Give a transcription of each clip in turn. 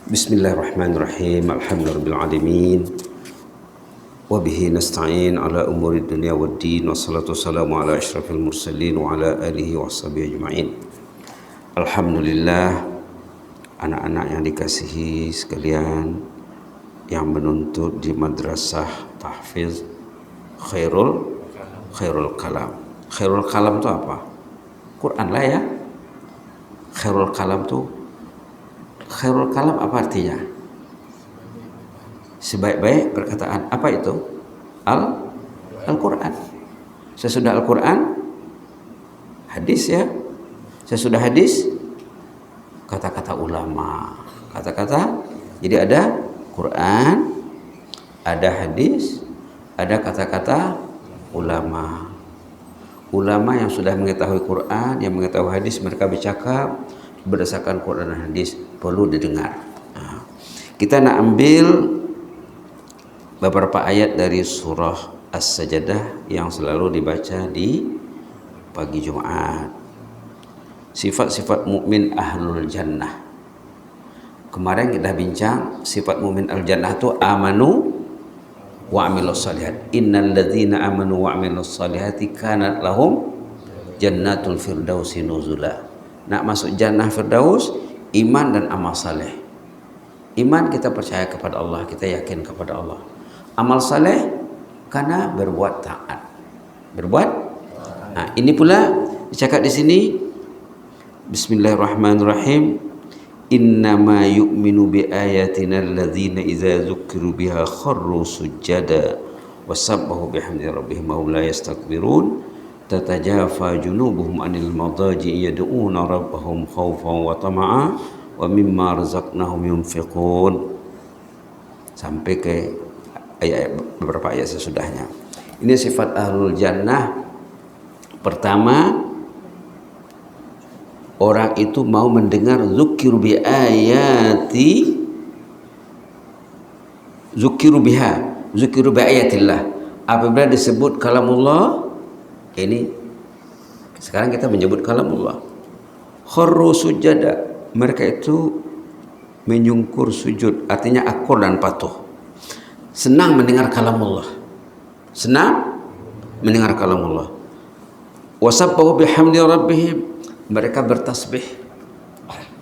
Bismillahirrahmanirrahim. Alhamdulillahirabbil alamin. Wa bihi nasta'in ala umuri dunya waddin. Wassalatu wassalamu ala asyrafil mursalin wa ala alihi washabihi ajma'in. Alhamdulillah, anak-anak yang dikasihi sekalian yang menuntut di madrasah tahfiz Khairul Kalam. Khairul Kalam itu apa? Quran lah ya. Khairul Kalam apa artinya? Sebaik-baik perkataan. Apa itu? Al-Quran. Sesudah Al-Quran, hadis ya. Sesudah hadis, kata-kata ulama. Jadi ada Quran, ada hadis, ada kata-kata ulama. Ulama yang sudah mengetahui Quran, yang mengetahui hadis, mereka bercakap berdasarkan Quran dan hadis, perlu didengar. Kita nak ambil beberapa ayat dari surah As-Sajdah yang selalu dibaca di pagi Jumat. Sifat-sifat mukmin ahlul jannah. Kemarin kita bincang sifat mukmin al jannah itu amanu wa amilus solihat. Innal ladzina amanu wa amilus solihati kanat lahum jannatul firdausi nuzula. Nak masuk jannah firdaus, iman dan amal saleh. Iman, kita percaya kepada Allah, kita yakin kepada Allah. Amal saleh karena berbuat taat. Nah, ini pula dicakap di sini. Bismillahirrahmanirrahim. Innama yu'minu bi ayatina alladzina idza dzukiru biha kharru sujada wasabbahu bihamdi rabbihim wa la yastakbirun. Tatajafa junubuhum anil madaji yad'una rabbahum khaufan wa tama'a wa mimma razaqnahum yunfiqun, sampai ke beberapa ayat sesudahnya. Ini sifat ahlul jannah. Pertama, orang itu mau mendengar zukiru bi ayatillah. Apabila disebut kalamullah, ini sekarang kita menyebut kalamullah. Kharru sujada, mereka itu menyungkur sujud, artinya akur dan patuh. Senang mendengar kalamullah. Wasabbahu bihamdi rabbihim, mereka bertasbih,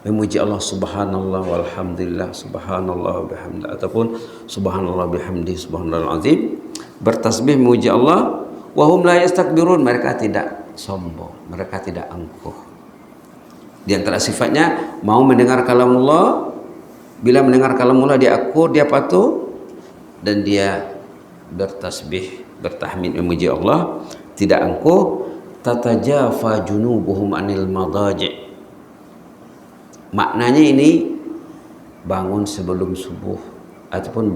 memuji Allah, subhanallah walhamdulillah, subhanallah bihamdi, ataupun subhanallah bihamdi, subhanallahal azim. Bertasbih memuji Allah. Wahum la yastakbirun, mereka tidak sombong, mereka tidak angkuh. Di antara sifatnya mau mendengar kalamullah. Bila mendengar kalamullah, dia akur, dia patuh, dan dia bertasbih, bertahmid, memuji Allah, tidak angkuh. Tatajafa junubuhum anil madaji'. Maknanya ini bangun sebelum subuh ataupun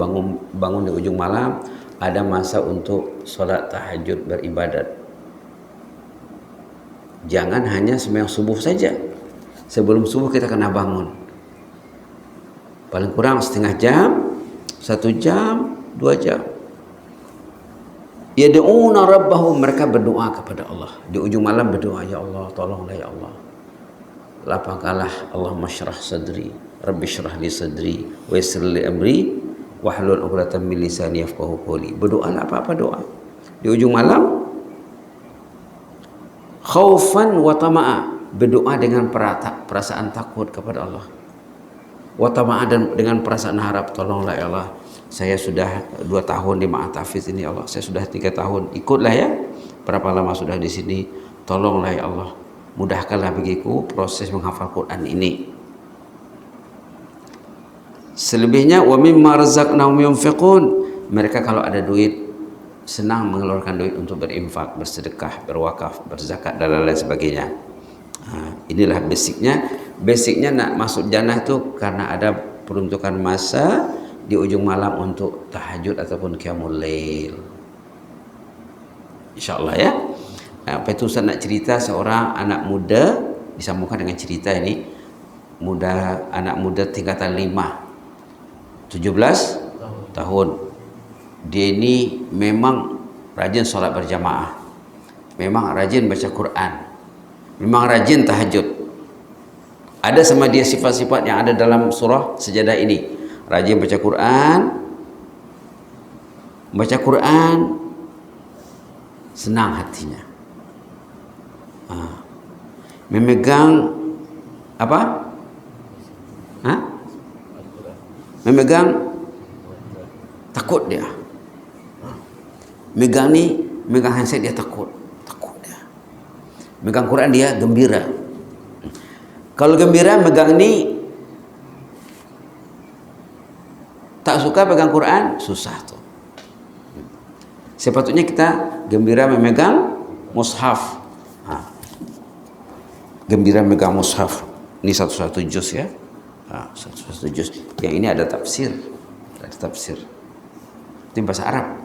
bangun di ujung malam, ada masa untuk sholat tahajud, beribadat. Jangan hanya sembahyang subuh saja. Sebelum subuh kita kena bangun. Paling kurang setengah jam, 1 jam, 2 jam. Yad'una rabbahum, mereka berdoa kepada Allah. Di ujung malam berdoa, ya Allah, tolonglah ya Allah. Lapangkanlah, Allahumma syrah sadri, Rabbi syrah li sadri, wa yassir li amri, wahlul 'uqdatam min lisani yafqahu qawli. Berdoalah apa-apa doa di ujung malam. Khaufan wa tama'a, berdoa dengan perasaan takut kepada Allah. Wa tama'a, dan dengan perasaan harap, tolonglah ya Allah, saya sudah 2 tahun di Ma'at Tahfiz ini, Allah, saya sudah 3 tahun ikutlah ya, berapa lama sudah di sini, tolonglah ya Allah, mudahkanlah bagiku proses menghafal Quran ini. Selebihnya wa mimma razaqnahum yunfiqun, mereka kalau ada duit senang mengeluarkan duit untuk berinfak, bersedekah, berwakaf, berzakat dan lain sebagainya. Inilah basicnya nak masuk jannah itu karena ada peruntukan masa di ujung malam untuk tahajud ataupun qiyamul lail. Insyaallah ya. Apa itu Ustaz nak cerita seorang anak muda, disambungkan dengan cerita ini, anak muda tingkatan 5, 17 tahun. Dia ini memang rajin sholat berjamaah, memang rajin baca Quran, memang rajin tahajud. Ada sama dia sifat-sifat yang ada dalam surah Sajadah ini. Rajin baca Quran, senang hatinya. Memegang apa? Memegang takut dia. Megang handset dia takut dia. Megang Quran dia gembira. Kalau gembira megang ni, tak suka pegang Quran, susah tuh. Sepatutnya kita gembira memegang mushaf. Gembira memegang mushaf. Ini satu-satu juz ya. Satu-satu juz. Yang ini ada tafsir. Itu bahasa Arab.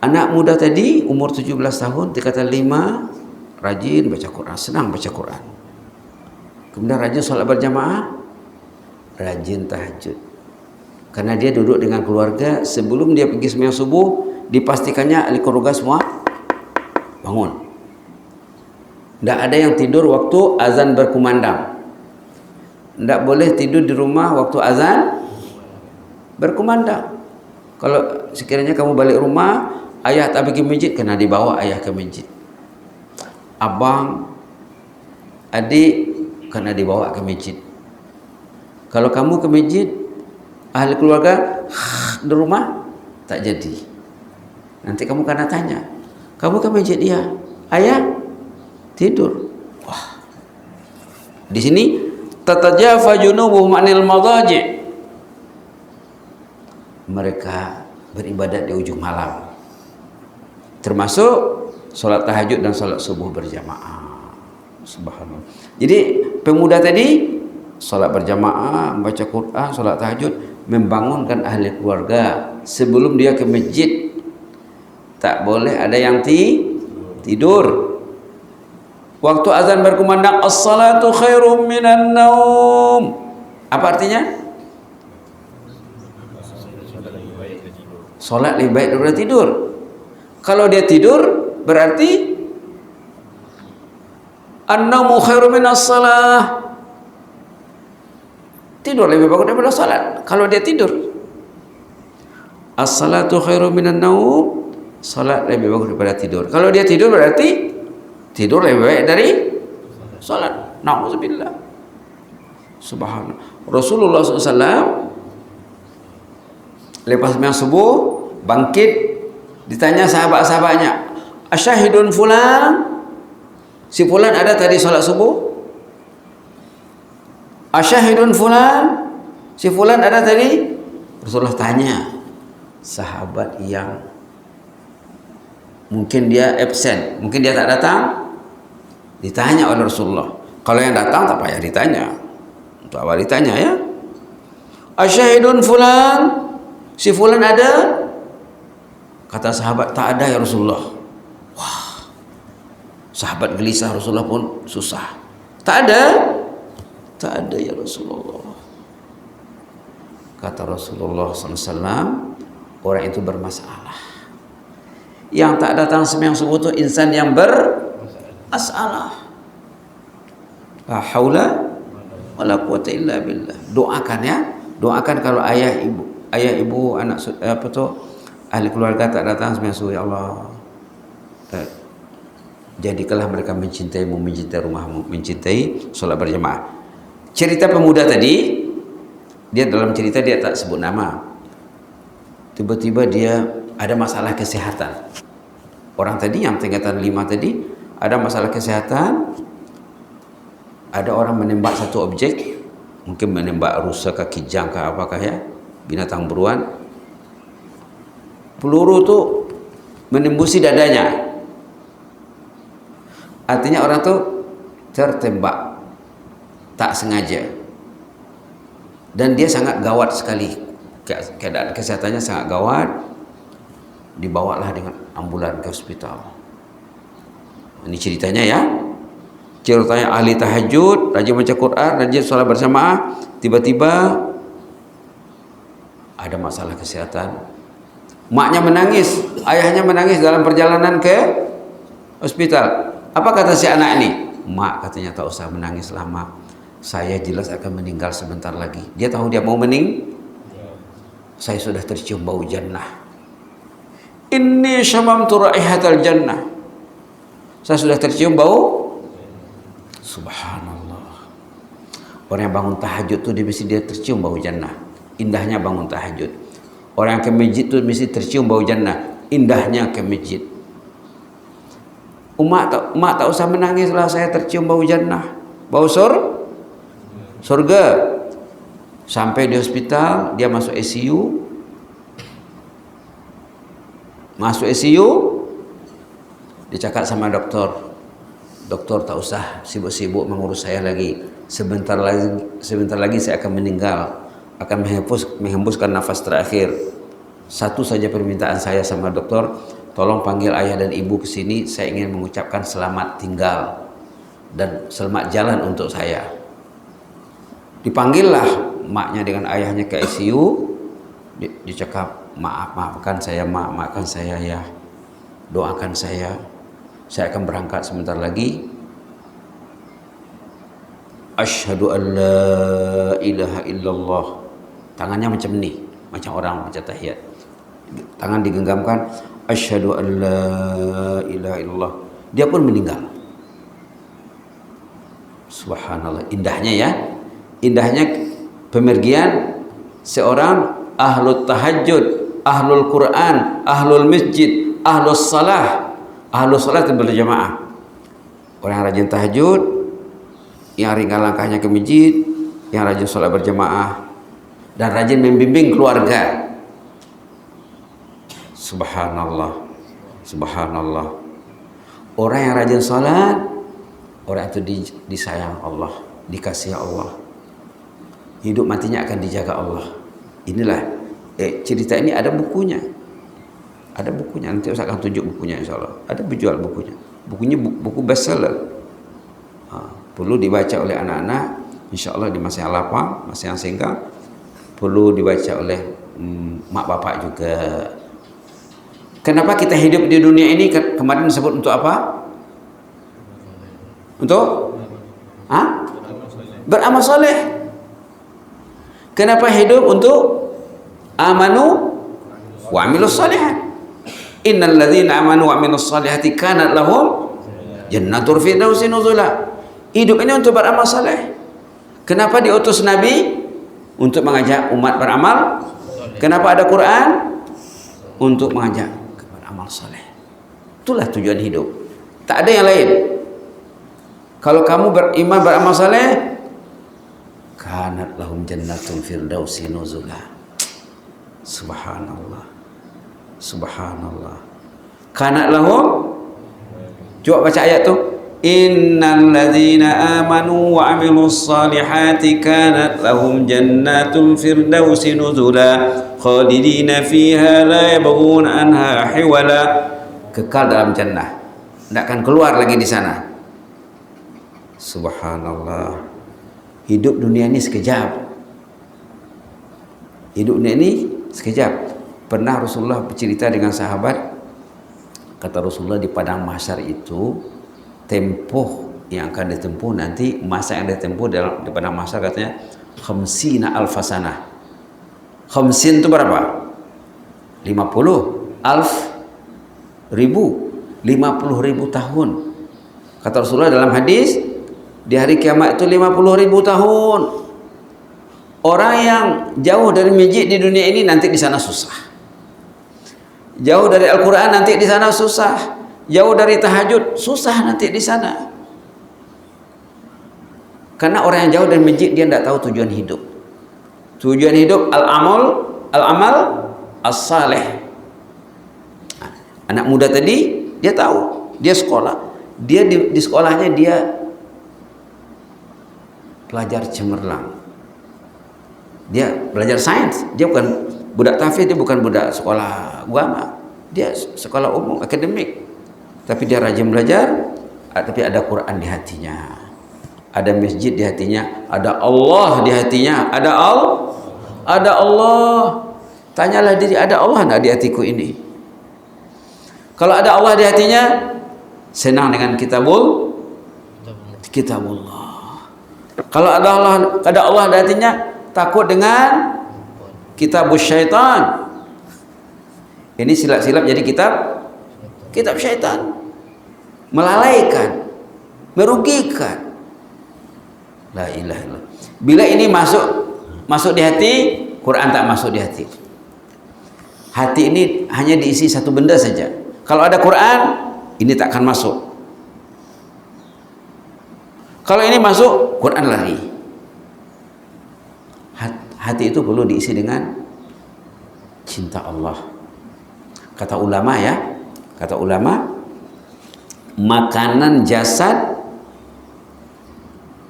Anak muda tadi umur 17 tahun, tingkatan 5, rajin baca Quran, senang baca Quran. Kemudian rajin sholat berjamaah, rajin tahajud. Karena dia duduk dengan keluarga, sebelum dia pergi sembahyang subuh, dipastikannya ahli keluarga semua bangun. Tidak ada yang tidur waktu azan berkumandang. Tidak boleh tidur di rumah waktu azan berkumandang. Kalau sekiranya kamu balik rumah, ayah tak pergi masjid, kena dibawa ayah ke masjid. Abang, adik, kena dibawa ke masjid. Kalau kamu ke masjid, ahli keluarga di rumah tak jadi. Nanti kamu kena tanya, kamu ke masjid dia, ayah tidur. Wah. Di sini tatajafa junubuhum 'anil madaji'. Mereka beribadat di ujung malam. Termasuk salat tahajud dan salat subuh berjamaah. Subhanallah. Jadi pemuda tadi salat berjamaah, membaca Quran, salat tahajud, membangunkan ahli keluarga sebelum dia ke masjid. Tak boleh ada yang tidur. Waktu azan berkumandang, as-salatu khairum minan naum. Apa artinya? Salat lebih baik daripada tidur. Kalau dia tidur, berarti an-naumu khairum minas salah. Tidur lebih bagus daripada salat. Kalau dia tidur, as-salatu khairum minan naum. Salat lebih bagus daripada tidur. Kalau dia tidur, berarti tidur lebih baik dari salat. Na'udzubillah. Subhanallah. Rasulullah SAW lepas sembahyang subuh bangkit, ditanya sahabat-sahabatnya, asyahidun fulan? Si fulan ada tadi salat subuh? Asyahidun fulan? Si fulan ada tadi? Rasulullah tanya. Sahabat yang mungkin dia absen, mungkin dia tak datang, ditanya oleh Rasulullah. Kalau yang datang tak payah ditanya. Untuk awal ditanya ya. Asyahidun fulan? Si fulan ada? Kata sahabat, tak ada ya Rasulullah. Wah. Sahabat gelisah, Rasulullah pun susah. Tak ada? Tak ada ya Rasulullah. Kata Rasulullah SAW, orang itu bermasalah. Yang tak datang sembahyang subuh itu insan yang bermasalah. La haula wala quwwata illa billah. Doakan ya. Doakan kalau ayah ibu anak ahli keluarga tak datang sembahyang subuh, ya Allah, jadikanlah mereka mencintaimu, mencintai rumahmu, mencintai sholat berjamaah. Cerita pemuda tadi, dia dalam cerita dia tak sebut nama. Tiba-tiba dia ada masalah kesehatan. Orang tadi yang tingkatan 5 tadi ada masalah kesehatan. Ada orang menembak satu objek, mungkin menembak rusa kaki jangka apakah ya, binatang buruan. Peluru tu menembusi dadanya. Artinya orang tu tertembak tak sengaja. Dan dia sangat gawat sekali. Keadaan kesehatannya sangat gawat. Dibawalah dengan ambulan ke hospital. Ini ceritanya ya. Ceritanya ahli tahajud, rajin baca Quran, rajin sholat bersamaah, tiba-tiba ada masalah kesehatan. Maknya menangis, ayahnya menangis dalam perjalanan ke hospital. Apa kata si anak ini? mak katanya tak usah menangis lama, saya jelas akan meninggal sebentar lagi. Dia tahu dia mau saya sudah tercium bau jannah. Inni syamamtu raihatal jannah, saya sudah tercium bau. Subhanallah. Orang yang bangun tahajud tuh dia tercium bau jannah. Indahnya bangun tahajud. Orang yang ke masjid tuh mesti tercium bau jannah. Indahnya ke masjid. Mak tak usah menangis lah, saya tercium bau jannah, bau surga. Sampai di hospital, dia masuk ICU. Dia cakap sama dokter, dokter tak usah sibuk-sibuk mengurus saya lagi. Sebentar lagi saya akan meninggal, akan menghembuskan nafas terakhir. Satu saja permintaan saya sama dokter, tolong panggil ayah dan ibu ke sini, saya ingin mengucapkan selamat tinggal dan selamat jalan untuk saya. Dipanggillah maknya dengan ayahnya ke ICU. Dia cakap, maafkan saya mak, maafkan saya ya, doakan saya akan berangkat sebentar lagi. Asyhadu an la ilaha illallah. Tangannya macam ni, macam orang baca tahiyat, tangan digenggamkan, asyhadu an la ilaha illallah. Dia pun meninggal. Subhanallah, indahnya ya, indahnya pemergian seorang ahlul tahajud, ahlul Quran, ahlul masjid, ahlus salah. Ahlus salah itu berjamaah. Orang yang rajin tahajud, yang ringan langkahnya ke masjid, yang rajin salat berjamaah, dan rajin membimbing keluarga. Subhanallah, subhanallah. Orang yang rajin salat, orang itu disayang Allah, dikasihi Allah. Hidup matinya akan dijaga Allah. Inilah cerita ini ada bukunya. Ada bukunya, nanti saya akan tunjuk bukunya insyaAllah. Ada dijual bukunya. Bukunya buku bestseller. Perlu dibaca oleh anak-anak, insyaAllah di masa yang lapang, masa yang singkat. Perlu dibaca oleh mak bapak juga. Kenapa kita hidup di dunia ini? Kemarin disebut untuk apa? Untuk beramal soleh. Kenapa hidup? Untuk amanu wa amilus solihat. Innal ladzina amanu wa amilus solihati kanat lahum jannatul firdausi nuzula. Hidup ini untuk beramal soleh. Kenapa diutus Nabi? Untuk mengajak umat beramal. Kenapa ada Quran? Untuk mengajak beramal soleh. Itulah tujuan hidup. Tak ada yang lain. Kalau kamu beriman beramal soleh, kanat lahum jannatul firdausi nuzula. Subhanallah, subhanallah. Kanat lahum, coba baca ayat tu. Innal ladzina amanu wa amilus salihati kanat lahum jannatul firdausi nuzula khalidina fiha la yabghuna anha hiwala. Kekal dalam jannah, tidak akan keluar lagi di sana. Subhanallah. Hidup dunia ini sekejap. Hidup dunia ini sekejap. Pernah Rasulullah bercerita dengan sahabat, kata Rasulullah, di padang mahsyar itu tempoh yang akan ditempuh nanti, masa yang ditempuh di padang mahsyar katanya khamsina alfasanah. Khamsin itu berapa? 50 alf ribu, 50.000 tahun. Kata Rasulullah dalam hadis, di hari kiamat itu 50.000 tahun. Orang yang jauh dari masjid di dunia ini nanti di sana susah. Jauh dari Al-Quran nanti di sana susah. Jauh dari tahajud susah nanti di sana. Karena orang yang jauh dari masjid dia tidak tahu tujuan hidup. Tujuan hidup al-amal as-saleh. Anak muda tadi dia tahu, dia sekolah. Dia di sekolahnya dia pelajar cemerlang. Dia belajar sains. Dia bukan budak tahfiz, dia bukan budak sekolah agama. Dia sekolah umum, akademik. Tapi dia rajin belajar, tapi ada Quran di hatinya. Ada masjid di hatinya, ada Allah di hatinya, ada Allah. Tanyalah diri, ada Allah enggak di hatiku ini? Kalau ada Allah di hatinya, senang dengan kitabullah. Kalau ada Allah artinya takut dengan kitabus syaitan. Ini silap-silap jadi kitab syaitan. Melalaikan, merugikan. La ilaha illallah. Bila ini masuk di hati, Quran tak masuk di hati. Hati ini hanya diisi satu benda saja. Kalau ada Quran, ini tak akan masuk. Kalau ini masuk, Quran lari. Hati itu perlu diisi dengan cinta Allah. Kata ulama ya, makanan jasad,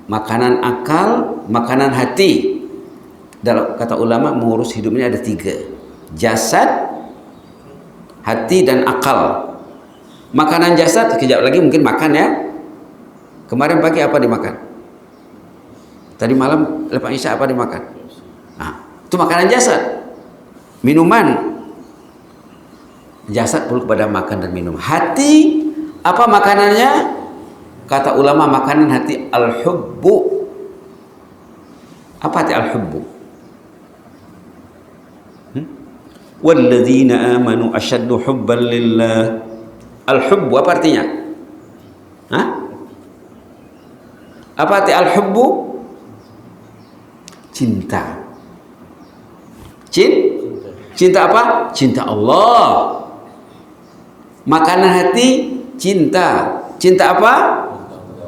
makanan akal, makanan hati. Dalam kata ulama, mengurus hidup ini ada 3. Jasad, hati, dan akal. Makanan jasad, sekejap lagi mungkin makan ya. Kemarin pagi apa dimakan? Tadi malam lepas isya apa dimakan? Nah, itu makanan jasad. Minuman. Jasad perlu kepada makan dan minum. Hati, apa makanannya? Kata ulama, makanan hati al-hubbu. Apa arti al-hubbu? Walladzina amanu asyaddu hubban lillah. Al-hubbu apa artinya? Hah? Apa arti al-hubbu? Cinta. Cinta apa? Cinta Allah. Makanan hati cinta. Cinta apa?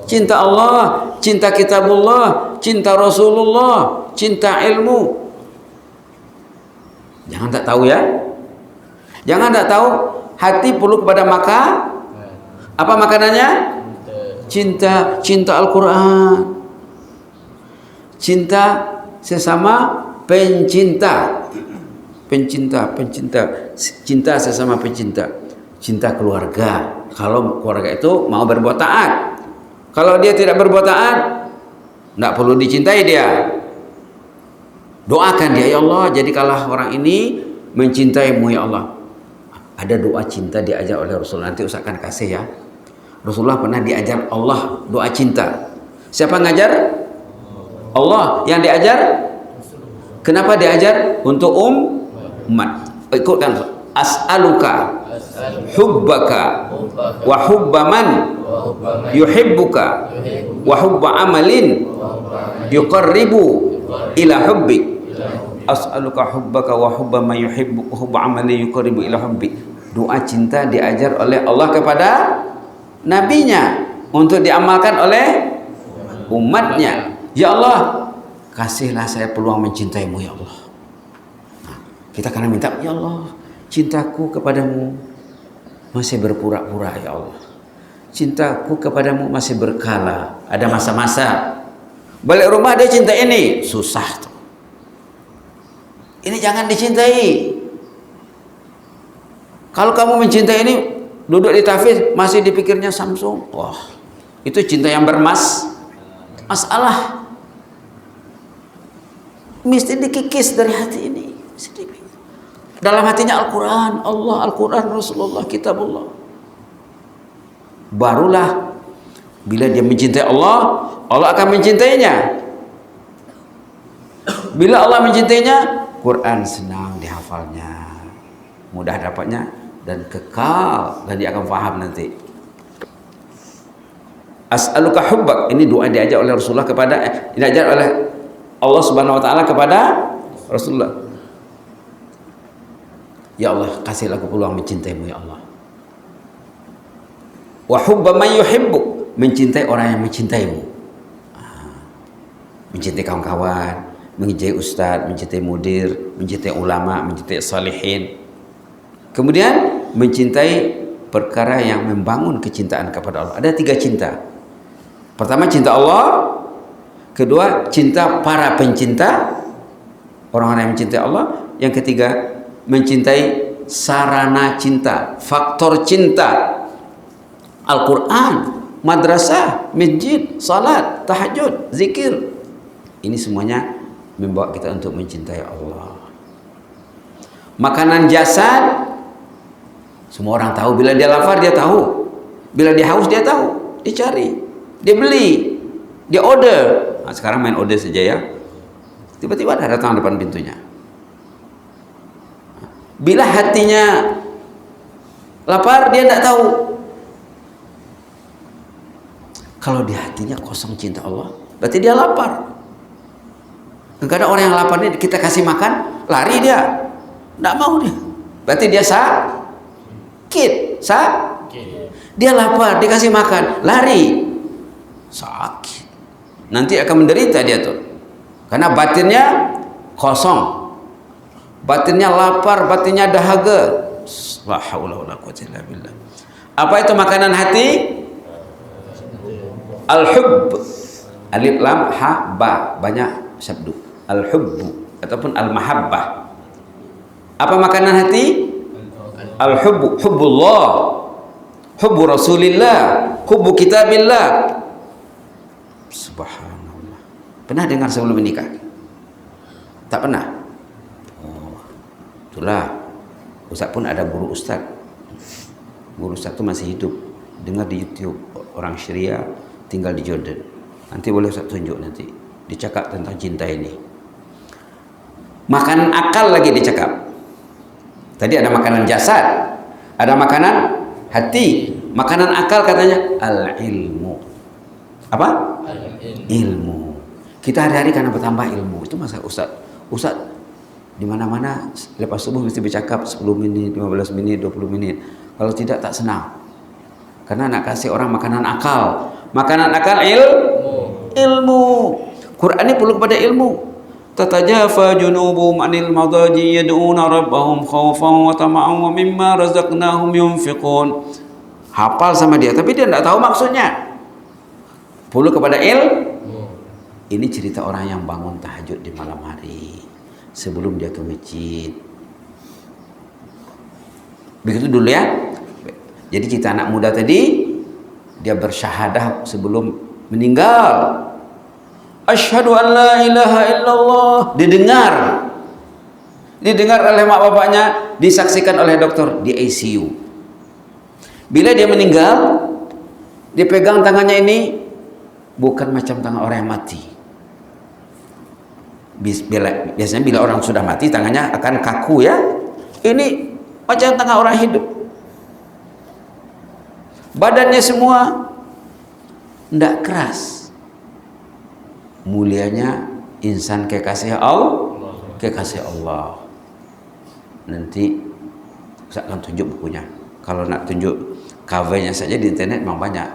Cinta Allah, cinta kitabullah, cinta Rasulullah, cinta ilmu. Jangan tak tahu ya. Jangan tak tahu, hati perlu kepada apa makanannya? Cinta Al-Quran. Cinta sesama pencinta. Cinta sesama pencinta. Cinta keluarga. Kalau keluarga itu mau berbuat taat. Kalau dia tidak berbuat taat, tidak perlu dicintai dia. Doakan dia, ya Allah, jadikanlah orang ini mencintaimu ya Allah. Ada doa cinta diajar oleh Rasulullah. Nanti Ustaz akan kasih ya. Rasulullah pernah diajar Allah doa cinta. Siapa ngajar? Allah. Yang diajar? Kenapa diajar? Untuk umat. Ikutkan. As'aluka hubbaka wa hubba man yuhibbuka wa hubba amalin yuqarribu ila hubbik. As'aluka hubbaka wa hubba man yuhibbuka hubba amalin yuqarribu ila hubbik. Doa cinta diajar oleh Allah kepada nabinya untuk diamalkan oleh umatnya. Ya Allah, kasihlah saya peluang mencintaimu ya Allah. Nah, kita karena minta, ya Allah, cintaku kepadamu masih berpura-pura ya Allah. Cintaku kepadamu masih berkala. Ada masa-masa. Balik rumah dia cinta ini, susah tuh. Ini jangan dicintai. Kalau kamu mencintai ini, duduk di tahfiz masih dipikirnya Samsung. Wah, itu cinta yang masalah. Mesti dikikis dari hati ini. Dalam hatinya Al-Quran, Allah, Al-Quran, Rasulullah, kitabullah. Barulah bila dia mencintai Allah, Allah akan mencintainya. Bila Allah mencintainya, Quran senang dihafalnya, mudah dapatnya, dan kekal, dan dia akan faham nanti. As'aluka hubbak, ini doa diajar oleh Rasulullah diajar oleh Allah Subhanahu wa taala kepada Rasulullah. Ya Allah, kasihlah aku peluang mencintaimu ya Allah. Wa hubba man yuhibbuk, mencintai orang yang mencintaimu. Mencintai kawan-kawan, mencintai ustaz, mencintai mudir, mencintai ulama, mencintai salihin. Kemudian mencintai perkara yang membangun kecintaan kepada Allah. Ada 3 cinta. Pertama cinta Allah, kedua cinta para pencinta, orang-orang yang mencintai Allah, yang ketiga mencintai sarana cinta, faktor cinta. Al-Quran, madrasah, masjid, salat, tahajud, zikir. Ini semuanya membawa kita untuk mencintai Allah. Makanan jasad, semua orang tahu. Bila dia lapar dia tahu. Bila dia haus dia tahu. Dia cari, dia beli. Dia order. Nah, sekarang main order saja ya. Tiba-tiba ada datang depan pintunya. Bila hatinya lapar, dia tidak tahu. Kalau di hatinya kosong cinta Allah, berarti dia lapar. Kadang orang yang lapar ini kita kasih makan, lari dia. Tidak mau dia. Berarti dia sakit. Dia lapar, dikasih makan, lari. Sakit. Nanti akan menderita dia tuh. Karena batinnya kosong. Batinnya lapar, batinnya dahaga. La haula wala quwwata illa billah. Apa itu makanan hati? Al-hubb. Alif lam ha ba, banyak sabdu. Al-hubbu ataupun al-mahabbah. Apa makanan hati? Al-hubbu, hubbullah, hubbu rasulillah, hubbu kitabillah. Subhanallah. Pernah dengar sebelum menikah? Tak pernah? Oh, itulah. Ustaz pun ada guru ustaz. Guru ustaz itu masih hidup. Dengar di YouTube, orang Syria tinggal di Jordan. Nanti boleh ustaz tunjuk nanti. Dicakap tentang cinta ini. Makanan akal lagi dicakap. Tadi ada makanan jasad, ada makanan hati. Makanan akal katanya al-ilmu. Apa? Ilmu. Kita hari-hari karena bertambah ilmu. Itu masa Ustaz di mana-mana lepas subuh mesti bercakap 10 menit, 15 menit, 20 menit. Kalau tidak tak senang. Karena nak kasih orang makanan akal. Makanan akal ilmu. Quran ini perlu kepada ilmu. Tatajafa junubuhum 'anil madaji yad'una rabbahum khaufan wa tama'an wa mimma razaqnahum yunfiqun. Hafal sama dia tapi dia tidak tahu maksudnya. Perlu kepada ilmu. Ini cerita orang yang bangun tahajud di malam hari sebelum dia ke masjid. Begitu dulu ya. Jadi kita anak muda tadi dia bersyahadah sebelum meninggal. Asyhadu an la ilaha illallah. Didengar oleh mak bapaknya, disaksikan oleh dokter di ICU. Bila dia meninggal, dipegang tangannya ini bukan macam tangan orang yang mati. Biasanya bila orang sudah mati tangannya akan kaku ya. Ini macam tangan orang hidup. Badannya semua tidak keras. Mulianya insan kekasih Allah. Nanti saya akan tunjuk bukunya. Kalau nak tunjuk covernya saja di internet memang banyak.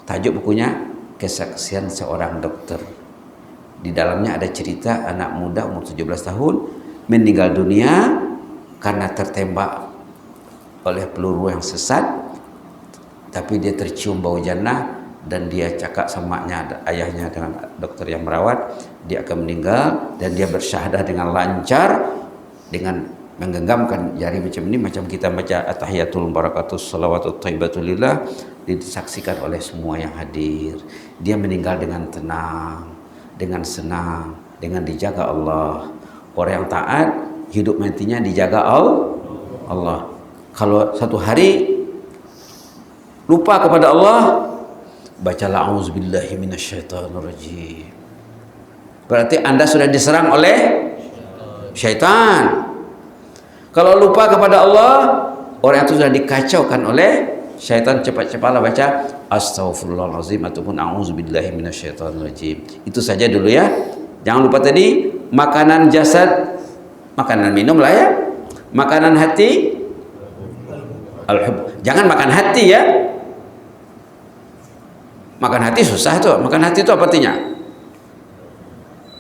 Tajuk bukunya Kesaksian Seorang Dokter. Di dalamnya ada cerita anak muda umur 17 tahun meninggal dunia karena tertembak oleh peluru yang sesat, tapi dia tercium bau jannah. Dan dia cakap sama ayahnya dengan dokter yang merawat, dia akan meninggal dan dia bersyahadah dengan lancar dengan menggenggamkan jari macam ini, macam kita baca at-tahiyatul barakatus salawatut thayyibatulillah, disaksikan oleh semua yang hadir. Dia meninggal dengan tenang, dengan senang, dengan dijaga Allah. Orang yang taat hidup matinya dijaga Allah. Kalau satu hari lupa kepada Allah, bacalah a'udzubillahi minasyaitonirrajim. Berarti Anda sudah diserang oleh syaitan. Kalau lupa kepada Allah, orang itu sudah dikacaukan oleh syaitan. Cepat-cepatlah baca astaghfirullahalazim ataupun a'udzubillahi minasyaitonirrajim. Itu saja dulu ya. Jangan lupa tadi makanan jasad, makanan minum lah ya. Makanan hati al-hub. Jangan makan hati ya. Makan hati susah tuh. Makan hati itu apa artinya?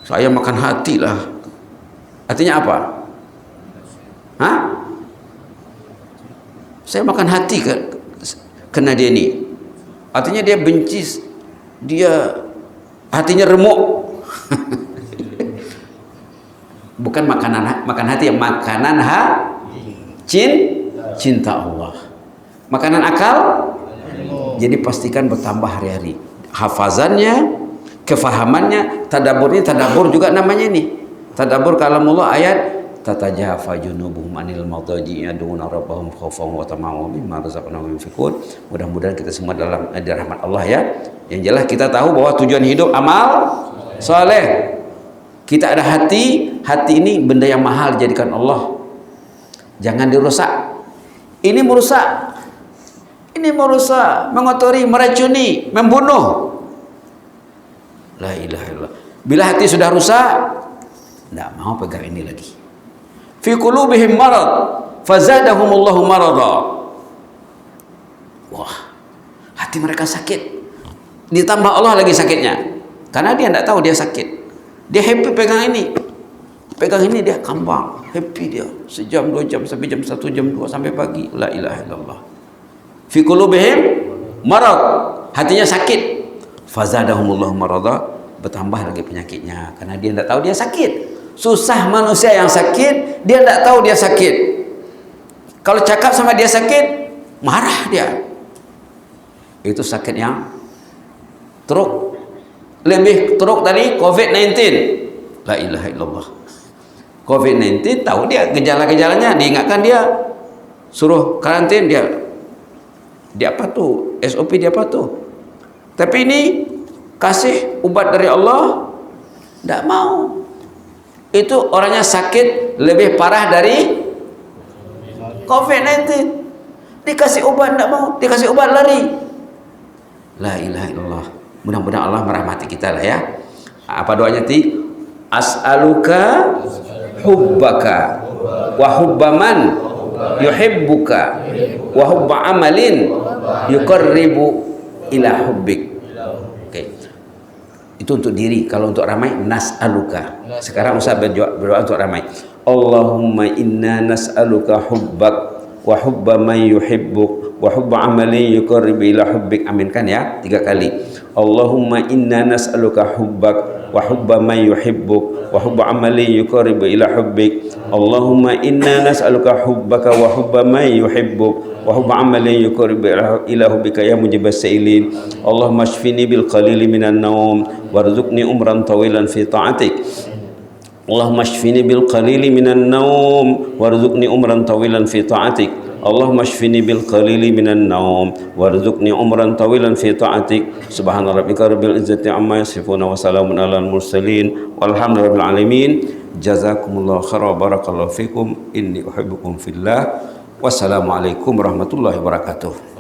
Saya makan hati lah. Artinya apa? Hah? Saya makan hati kena dia ini. Artinya dia benci, dia hatinya remuk. Bukan makan hati, makanan cinta Allah. Makanan akal. Jadi pastikan bertambah hari-hari hafazannya, kefahamannya, tadaburnya. Tadabur juga namanya ini. Tadabur kalamullah ayat tatajafa junubuhum anil madaji yad'una rabbahum khaufan wa tama'an wa mimma razaqnahum yunfiqun. Mudah-mudahan kita semua dalam rahmat Allah ya. Yang jelas kita tahu bahwa tujuan hidup amal soleh. Kita ada hati, hati ini benda yang mahal jadikan Allah. Jangan dirusak. Ini merusak. Ini merusak, mengotori, meracuni, membunuh. La ilaha illallah. Bila hati sudah rusak, tidak mau pegang ini lagi. Fi qulubihim marad, fazadahumullahu marada. Wah, hati mereka sakit. Ditambah Allah lagi sakitnya. Karena dia tidak tahu dia sakit. Dia happy pegang ini. Pegang ini dia kambang. Happy dia. Sejam, 2 jam, sampai jam 1, jam 2, sampai pagi. La ilaha illallah. Fi qulubihim marad. Hatinya sakit. Fazadahumullahu marada. Bertambah lagi penyakitnya. Karena dia tidak tahu dia sakit. Susah manusia yang sakit. Dia tidak tahu dia sakit. Kalau cakap sama dia sakit, marah dia. Itu sakit yang teruk. Lebih teruk dari COVID-19. La ilaha illallah. COVID-19 tahu dia gejala-gejalanya, diingatkan dia, suruh karantin, dia apa tuh, SOP dia apa tuh. Tapi ini kasih ubat dari Allah, tidak mau. Itu orangnya sakit lebih parah dari COVID-19. Dikasih obat tidak mau, dikasih obat lari. La ilaha illallah. Mudah-mudahan Allah merahmati kita lah ya. Apa doanya ti? As'aluka hubbaka wa hubba man yuhibbuka wa hubba amalin yuqarribu ila hubbik. Oke. Itu untuk diri. Kalau untuk ramai, nas'aluka. Sekarang Ustaz berdoa untuk ramai. Allahumma inna nas'aluka hubbak wa hubba man yuhibbuk wa hubba amalin yuqarribu ila hubbik. Aminkan ya 3 kali. Allahumma inna nas'aluka hubbak wa hubba man yuhibbuk wa hubba amalin yuqarribu ila hubbik. Allahumma inna nas'aluka hubbaka wa hubba man yuhibbuk wa hubba amalin yuqarribu ila hubbika ya mujibas sa'ilin. Allahumma shfini bil qalili minan naum warzuqni umran tawilan fi ta'atik. Allahumma shfini bil qalili minan naum warzuqni umran tawilan fi ta'atik. Allahumma shfini bil qalili minan naum warzuqni umran tawilan fi ta'atik. Subhana rabbika rabbil izzati amma yasifun wa salamun alal mursalin walhamdulillahi rabbil alamin. Jazakumullahu khairan, barakallahu fikum, inni uhibbukum fillah. Wassalamualaikum warahmatullahi wabarakatuh.